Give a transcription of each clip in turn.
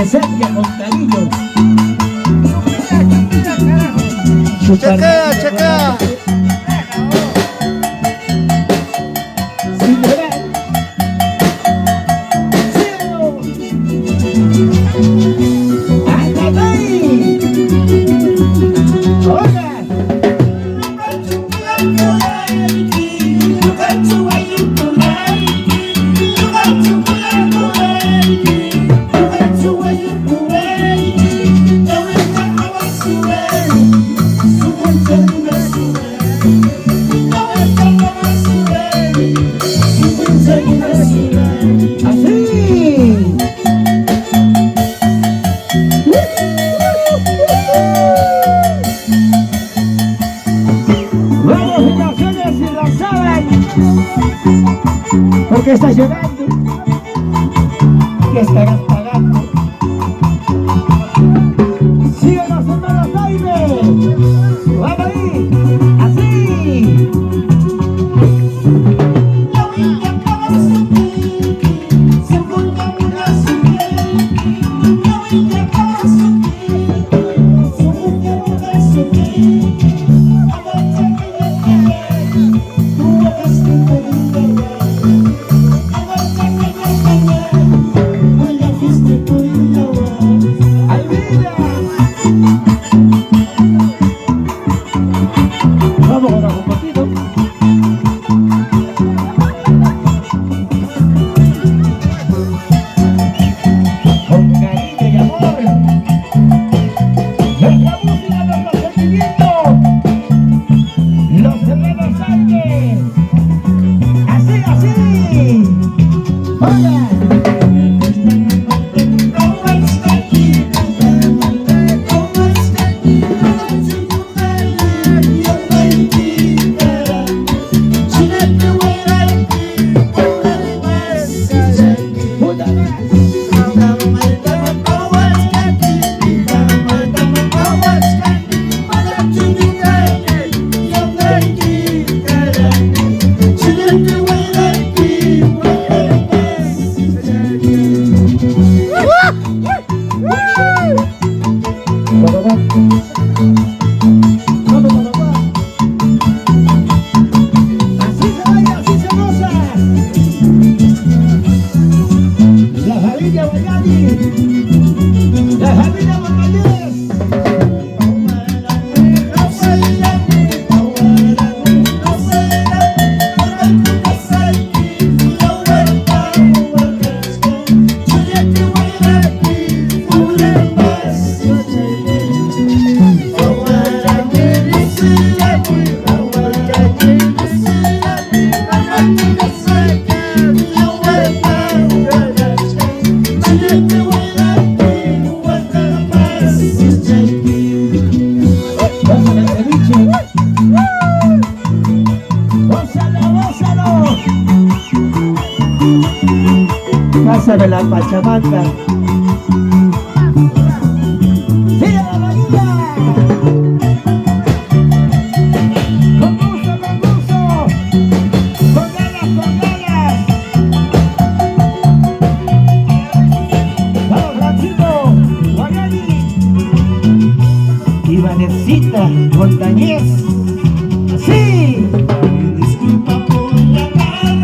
presencia con cariño. Chequea, chequea. Sin llorar. ¡Hasta ahí! ¡Oiga! ¿Por qué estás llorando? ¿Qué estarás pagando? ¡Síganos, hermanos Jaime! ¡Vamos ahí! ¡Así! Vamos ahora un poquito. Con cariño y amor. Nuestra música, nuestro sentimiento. Los hermanos Sánchez. Así, así. ¡Hola! Casa de la Pachamanta. ¡Sigue la María! Con gusto, con gusto. Con ganas, con ganas. Vamos, Francisco, Guayani. Ivanecita Montañez. ¡Sí! Disculpa por llamar,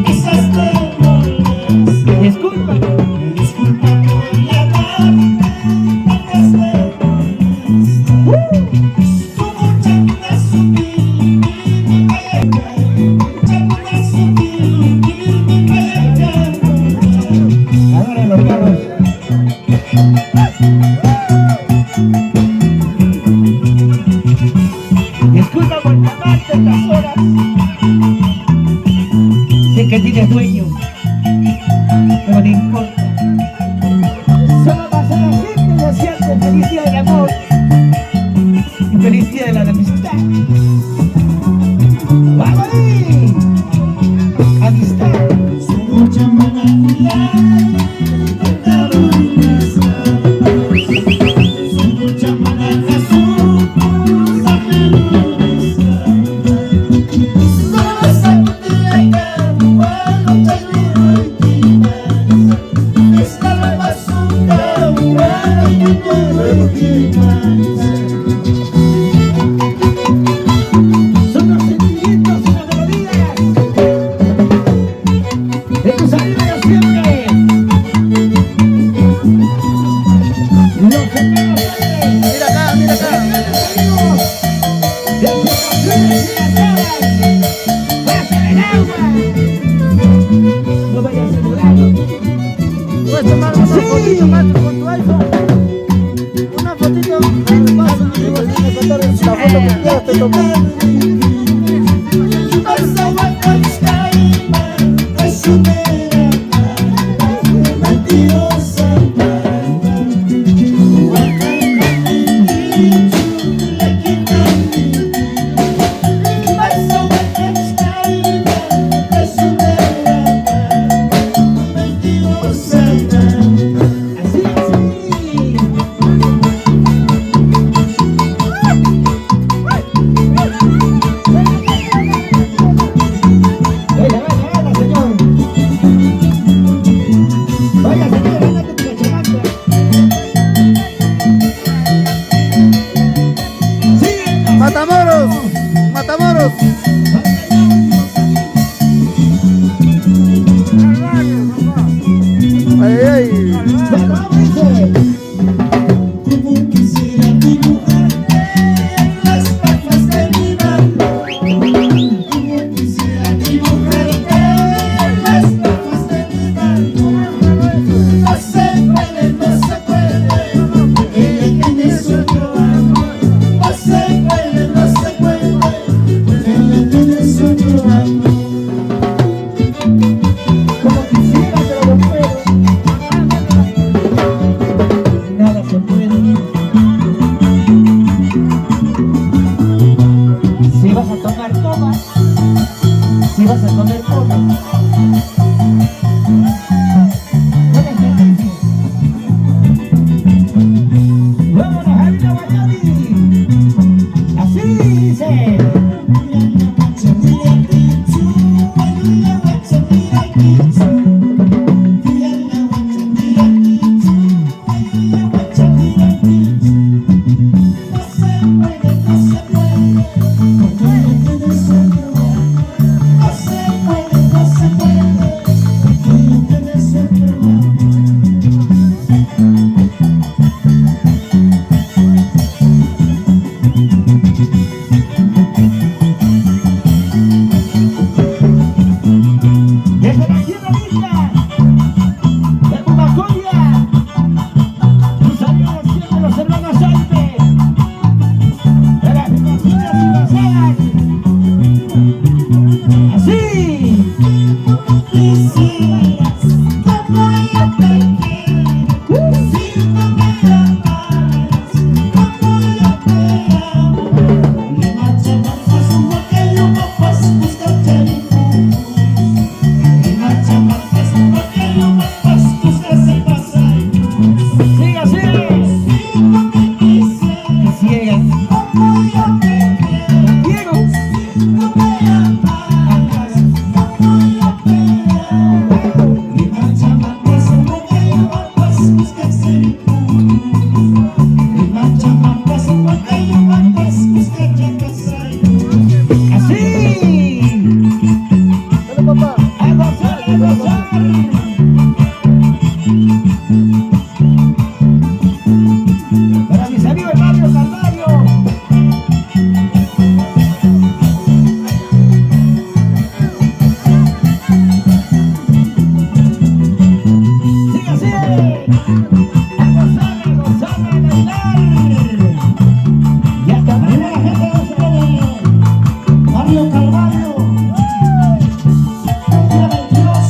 quizás te molestes. Disculpa. Disculpa por llamar, quizás te molestes. Como chacra sutil, chacra sutil, Ahora los carros. Disculpa por llamarte. No vayas a celular. Puedes tomar una fotito más con tu iPhone. Una fotito. La foto que quieras te tomas. Matamoros, Matamoros. Ay, ay. Como quisiera dibujarte las patas de mi mano. Como quisiera dibujarte las patas de mi mano. No se puede, no se puede. Ella tiene su otro amor. No se puede, no se puede. Ella tiene su otro amor. Como quisiera, pero no puedo. Nada se puede. Si vas a tomar, toma. Si vas a comer, toma. Vámonos a la Guayani. Así dice. Desde la tierra linda de Pumacoya, un saludo al cielo de los hermanos Alpe, de las Picapinas y Basadas. Así. Quisieras como yo te quiero, si no me amas como yo te amo. Le marcha más como que yo no puedo buscarte. Le marcha más como que yo no puedo buscarte pasar. Sigue así. Si no me quisieras Ciega. como yo te quiero, Diego. si no me amas como yo te amo. Le marcha más como que yo no puedo buscarte. Le marcha más como que yo no puedo buscarte pasar. Así. Dale, papá. A gozar, a gozar. Para mis amigos Mario Calvario. Sigue así. A gozar, a gozar, a bailar. Y a tomar la gente de ustedes. Mario Calvario, día 22.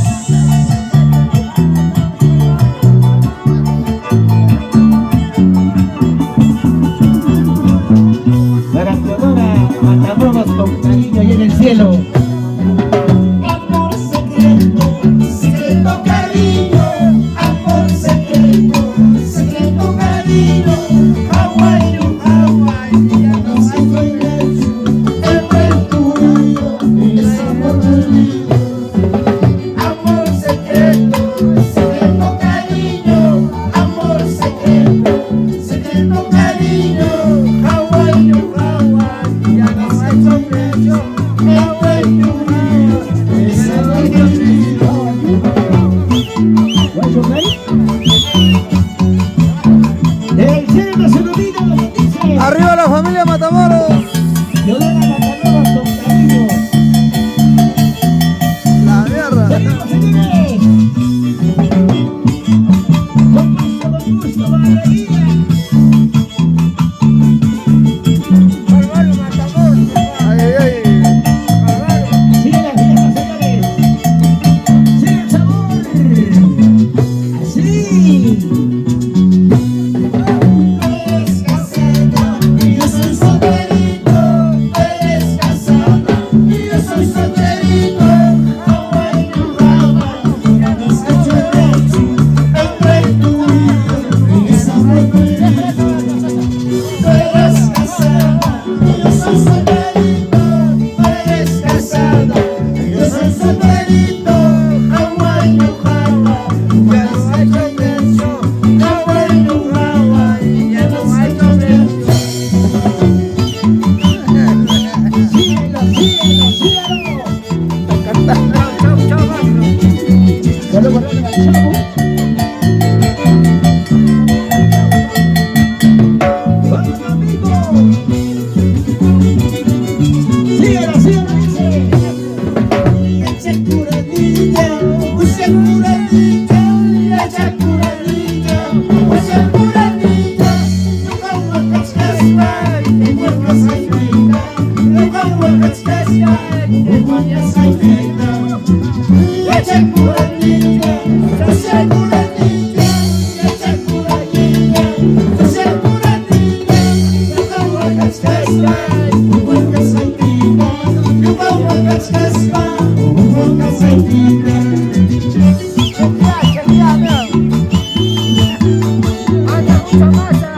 Para Teodora Matamoros con cariño ahí en el cielo. Amor secreto, secreto cariño, amor secreto, secreto cariño, Hawaii, Hawaii, ya no hay regreso, el tuyo es amor perdido. Amor secreto, secreto cariño, amor secreto, secreto cariño, Hawaii, Hawaii, ya no hay regreso, el ¡Arriba la familia Matamoros! Yo de la Matamoros con cariño. La mierda. Seguimos, señores. Con gusto, alegría. Bárbaro Matamoros. Ay, ay, ay. Bárbaro. Sigue la fiesta, señores. Sigue el sabor. Así. Yo soy solterito, eres casada. Yo soy solterito, Hawaii no rama. Ya no sé derecho, entre tú y yo. Esa solterito, tú eres casada. Yo soy solterito, eres casada. Yo soy solterito, Hawaii no rama. Ya no sé derecho, Hawaii no rama. Ya no sé derecho. Síguelo, síguelo, síguelo. Chau, chau, chau, Magno. Saludos para el chavo. Vamos, amigo. Síguelo, síguelo, dice. Anda, mucha masa.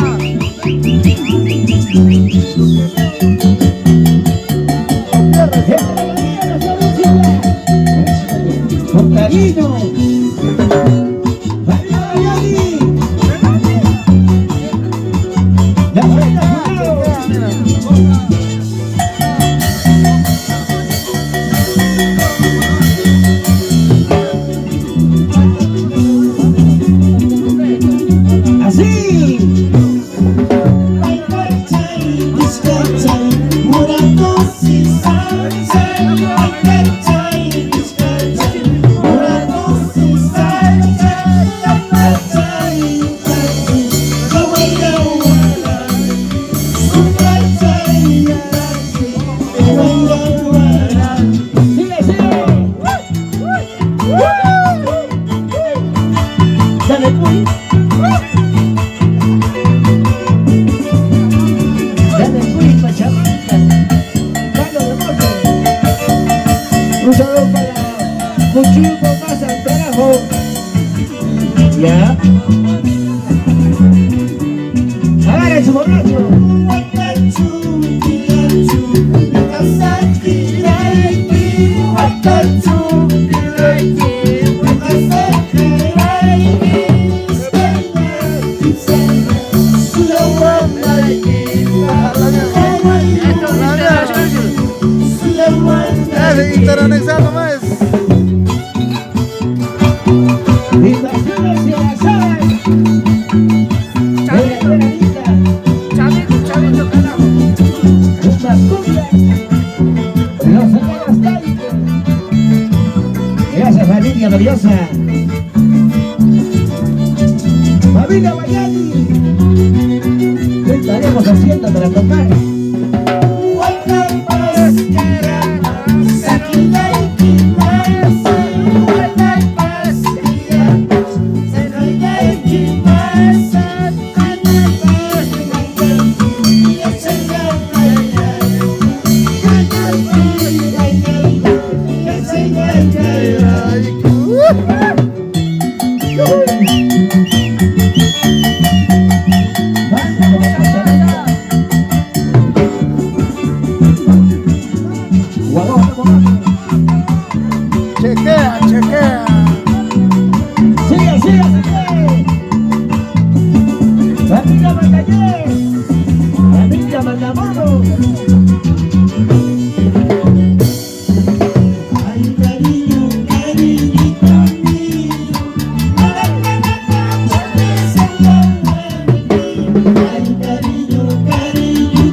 Con cariño. ¡Arriba, Bayani! ¡La buena, cuidado! ¡Así! ¡Sigue, sigue! ¡Dale, Puy! ¡Dale, Puy, Pachamanta! ¡Carlos de Monte! Un saludo para Cuchillo más al carajo. ¿Ya? ¡Agarren su borracho! Interanexado más. Invasión hacia la sala. Chavito, chavito, carajo. Una cumbia. Los hermanos Taito. Gracias, familia gloriosa. Familia Bayani. ¿Qué estaremos haciendo para tocar? Chequea, chequea. ¡Sigue, sigue, sigue! ¡Familia Montañez! ¡Familia Matamoros! Ay, cariño, cariñito mío. Ay, cariño, cariño.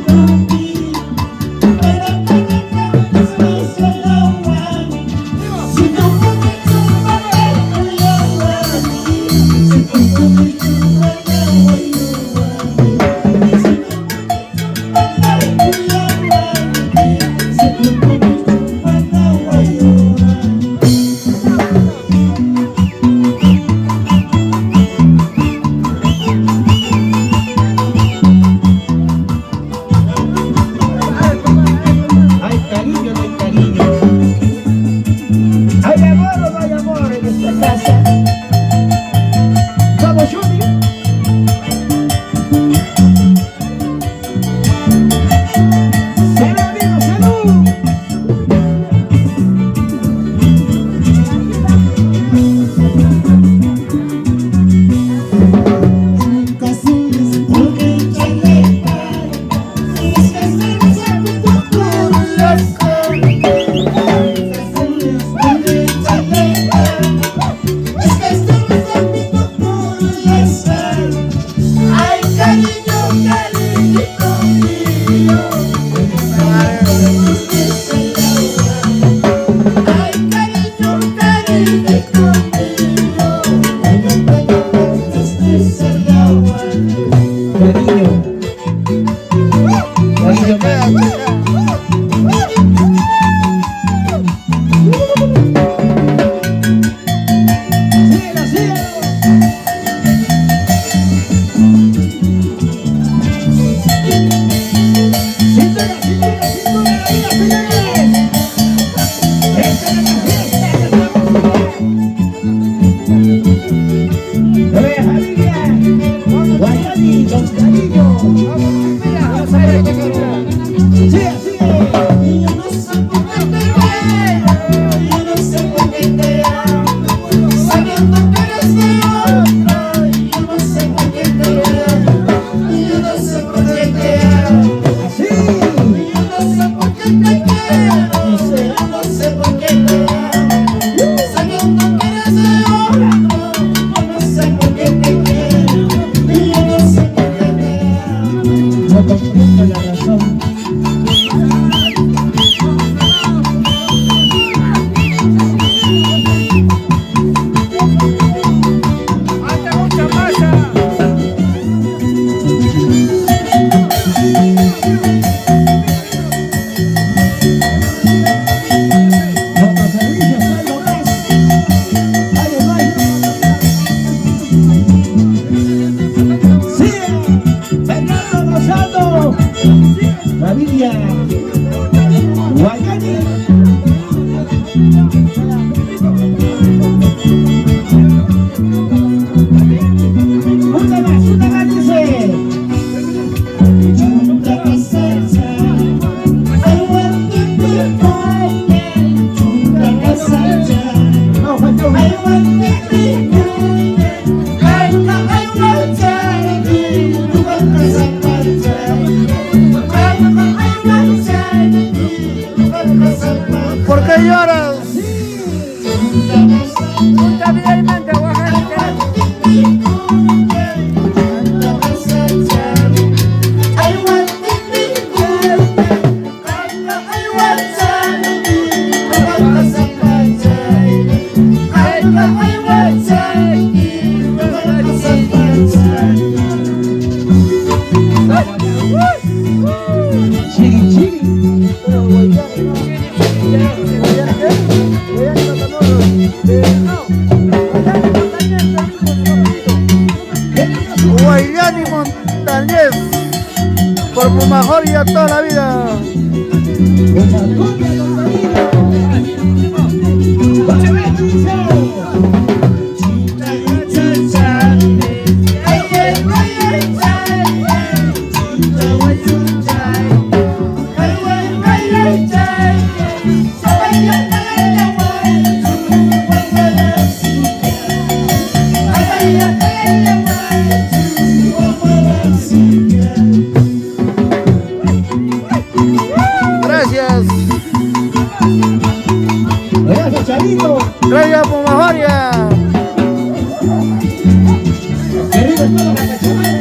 ¿Por qué lloras? Familiarmente, Oaxaca. Guayani Montañez, por Pumajoria toda la vida. Gracias. Gracias, Chavito. Gracias, Pumajoria. Querido, toda la cachamara.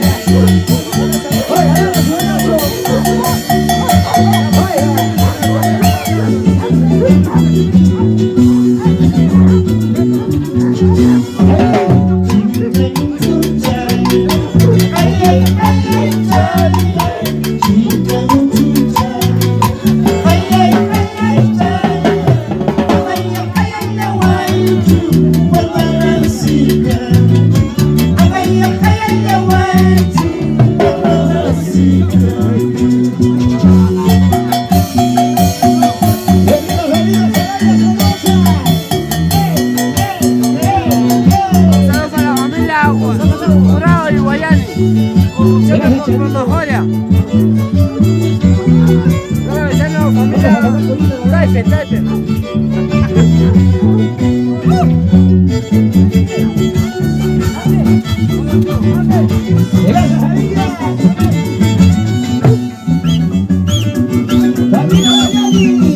Oiga, dale su abrazo. Jurado y Guayani. Siempre por Pumajoria. Familia Taipe. Gracias, familia. Familia Guayani.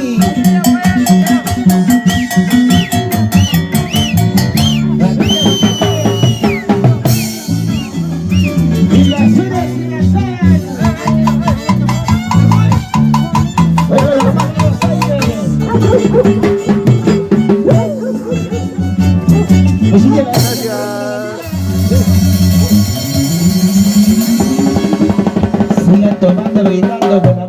Y las unas y las Y sigue la- Gracias. Sigan tomando, brindando con la